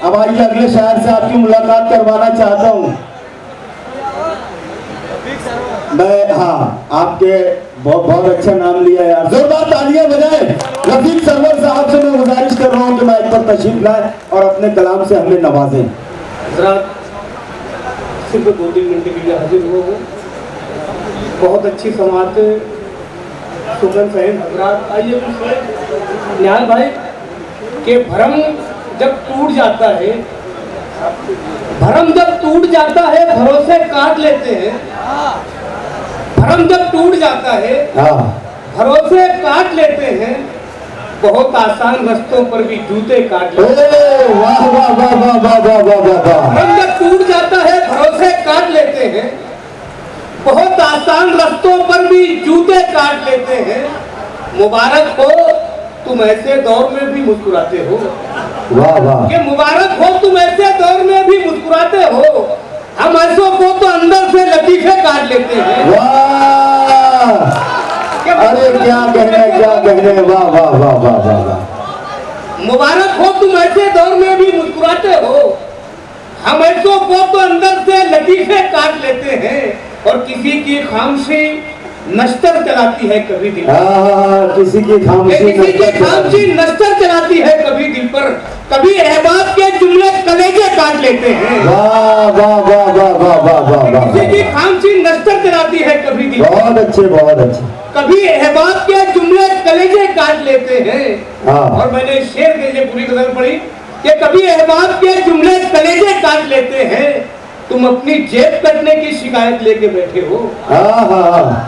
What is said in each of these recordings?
अब आइए अगले शायर से आपकी मुलाकात करवाना चाहता हूँ मैं। हाँ, आपके बहुत बहुत अच्छा नाम लिया यार, जोरदार तालियां बजाएं। रफीक सरवर साहब से मैं गुजारिश कर रहा हूँ कि माइक पर तशरीफ लाए और अपने कलाम से हमें नवाजें। हजरात, सिर्फ 2-3 मिनट के लिए हाजिर हुआ हूँ। बहुत अच्छी समात सुगन फहम हजरात। आइए न्याय भाई के भरम जब टूट जाता है, भरम जब टूट जाता है भरोसे काट लेते हैं। भरम जब टूट जाता है भरोसे काट लेते हैं। बहुत आसान रास्तों पर भी जूते काट लेते हैं। वाह वाह वाह वाह वाह वाह वाह वाह। भरम जब टूट जाता है भरोसे काट लेते हैं। बहुत आसान रास्तों पर भी जूते काट लेते हैं। मुबारक हो तुम ऐसे दौर में भी मुस्कुराते हो। वाह वाह। कि मुबारक हो तुम ऐसे दौर में भी मुस्कुराते हो। हम ऐसों को तो अंदर से लतीफे काट लेते हैं। वाह, अरे क्या कहने, वाह वाह वाह वाह वाह वाह। मुबारक हो तुम ऐसे दौर में भी मुस्कुराते हो। हम ऐसों को तो अंदर से लतीफे काट लेते हैं। और किसी की खामोशी नश्तर चलाती है कभी दिल पर। किसी की खामोशी नश्तर चलाती है कभी दिल पर। कभी अहबाब के जुमले कलेजे काट लेते हैं। वाह वाह वाह वाह वाह वाह वाह। किसी की खामोशी नश्तर चलाती है कभी दिल पर। बहुत अच्छे बहुत अच्छे। कभी अहबाब के जुमले कलेजे काट लेते हैं। और मैंने शेर के लिए पूरी गजल पढ़ी कि कभी अहबाब के जुमले कलेजे काट लेते हैं। तुम अपनी जेब कटने की शिकायत लेके बैठे हो।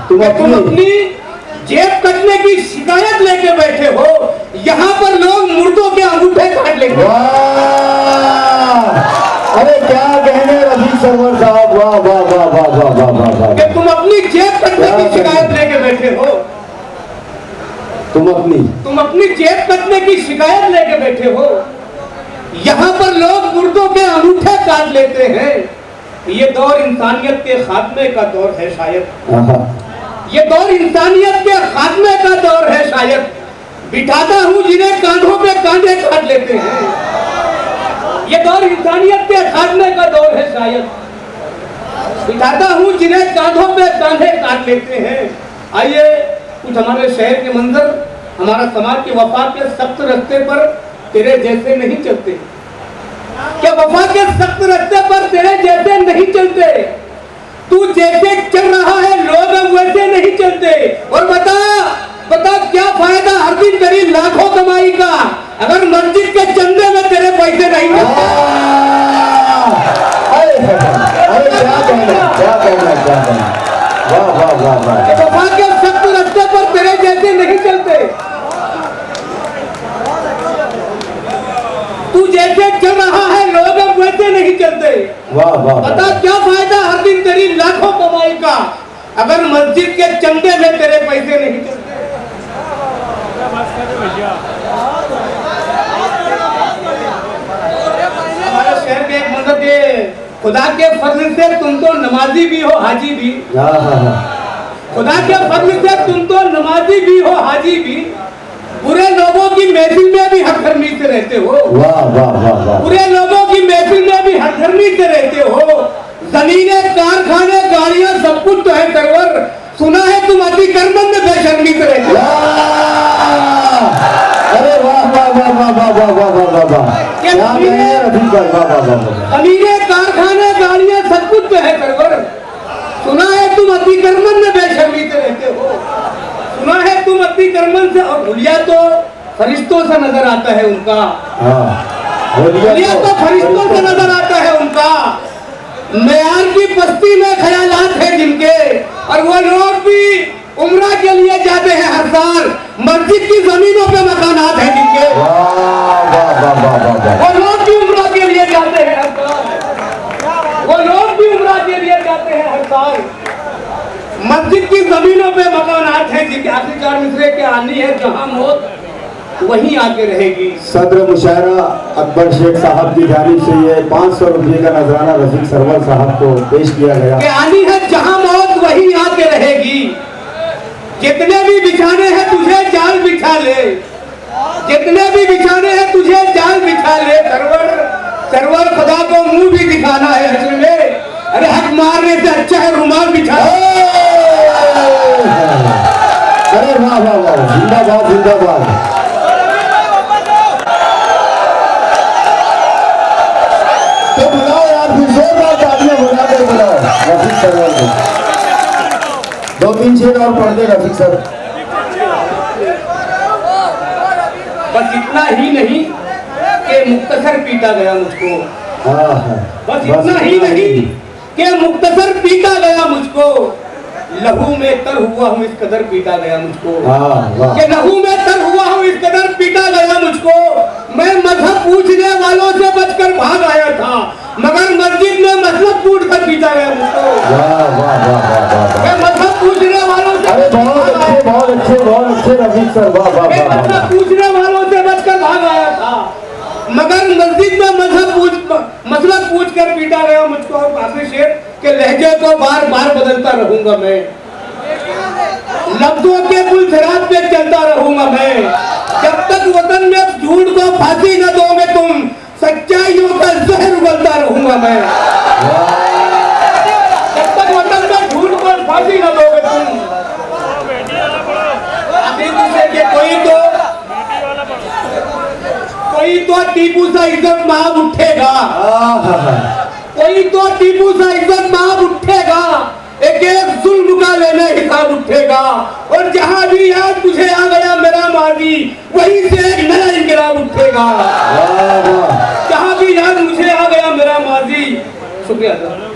तुम अपनी जेब कटने की शिकायत लेके बैठे हो। यहाँ पर लोग मुर्दों के अंगूठे काट लेंगे। अरे क्या कहने रफीक सरवर साहब, वाह वाह वाह वाह वाह वाह वाह वाह। कि तुम अपनी जेब कटने की शिकायत लेके बैठे हो। तुम अपनी जेब कटने की शिकायत लेके बैठे हो। यहाँ पर लोग मुर्दों के अंगूठे काट लेते हैं। ये दौर इंसानियत के खात्मे का दौर है शायद। ये दौर इंसानियत के खात्मे का दौर है शायद। बिठाता हूँ जिन्हें कांधों पे कांधे काट लेते हैं। ये दौर इंसानियत के खात्मे का दौर है शायद। बिठाता हूँ जिन्हें कांधों पे कांधे काट लेते हैं। आइए कुछ हमारे शहर के मंजर, हमारा समाज के वफा के सख्त रास्ते पर तेरे जैसे नहीं चलते। क्या वफा के सख्त रास्ते पर तेरे जैसे नहीं चलते। तू जैसे चल रहा है लोग वैसे नहीं चलते। और बता क्या फायदा हर दिन तेरी लाखों कमाई का अगर मस्जिद के चंदे में तेरे पैसे नहीं मिलते। वफा के सख्त रास्ते पर तेरे जैसे नहीं चलते। तू जैसे चल रहा है लोग वैसे नहीं चलते। वाह वाह। बता क्या फायदा हर दिन तेरी लाखों कमाई का अगर मस्जिद के चंदे में तेरे पैसे नहीं चलते। हमारे शहर के एक मंदिर के खुदा के फजल से तुम तो नमाजी भी हो हाजी भी। खुदा के फजल से तुम तो नमाजी भी हो हाजी भी। बुरे लोगों की महफिल में भी हरधर्मी से रहते हो। वाह वाह वाह वाह। बुरे लोगों की महफिल में भी हरधर्मी से रहते हो। जमीनें कारखाने गाड़ियां सब कुछ तो है सरवर। सुना है तुम अतिक्रमण में बेशर्मी से रहते हो। अरे वाह वाह वाह वाह वाह वाह वाह वाह वाह वाह। जमीनें कारखाने गाड़ियां सब कुछ तो है सरवर। सुना है तुम अतिक्रमण में बेशर्मी से रहते हो। सुना है तुम अतिक्रमण से। और हुलिया तो फरिश्तों से नजर आता है उनका। हुलिया तो फरिश्तों से नजर आता है उनका। मेयार की बस्ती में ख्यालात है जिनके। और वो लोग भी उम्रा के लिए जाते हैं हर साल। मस्जिद की जमीनों पे मकानात हैं जिनके। वो लोग भी उम्रा के लिए जाते हैं हर साल। वो लोग भी उम्रा के लिए जाते हैं हर साल। मस्जिद की जमीनों पे मकानात हैं जिनके। आखिरकार मिसरे के आनी है जहां मौत वहीं आके रहेगी। सदर मुशायरा अकबर शेख साहब की जानिब से ये 500 रुपये का नजराना रफीक सरवर साहब को पेश किया गया। कि आनी है जहां मौत वहीं आके रहेगी। जितने भी बिछाने हैं तुझे जाल बिछा ले। जितने भी बिछाने हैं तुझे जाल बिछा ले। सरवर बिछाना है हश्र में, अरे हक मारने से अच्छा है रुमाल बिछाना। अरे वाह वाह वाह, जिंदाबाद जिंदाबाद। तो बुलाओ यार, फिर जोरदार तालियां बजा कर बुलाओ रफीक सरवर को। 2-3 शेर और पढ़ दे रफीक सर। बस इतना ही नहीं कि मुख्तसर पीटा गया मुझको, बस इतना ही नहीं कि मुख्तसर पीटा गया मुझको, लहू में तर हुआ हूँ इस कदर पीटा गया मुझको, कि लहू में तर हुआ हूँ इस कदर पीटा गया मुझको। मैं मजहब पूछने वालों से बचकर भाग आया था, मगर मस्जिद में मसलब पूछ कर पीटा गया मुझको। मैं मजहब पूछने वालों से, अरे बहुत अच्छे रफीक सर, वाह वाह वाह। मसलब पूछने वालों से बचकर भाग आया था, मगर मस्जिद में मसला पूछ कर पीटा गया मुझको। और आखिरी शेर के लहजे को बार बार बदलता रहूंगा मैं, लफ्जों के पुलसिरात पे चलता रहूंगा मैं, जब तक वतन में झूठ को फांसी न दोगे तुम, सच्चाइयों का जहर उगलता रहूंगा मैं। जब तक वतन में झूठ को फांसी न दोगे तुम, कोई तो टीपू सा इज्जत माब उठेगा, कोई तो टीपू सा इज्जत माब उठेगा, एक एक जुल्म का लेने हिसाब उठेगा। और जहां भी आज मुझे आ गया मेरा माजी, वहीं से एक नया इंकलाब उठेगा। जहां भी आज मुझे आ गया मेरा माजी। शुक्रिया सर।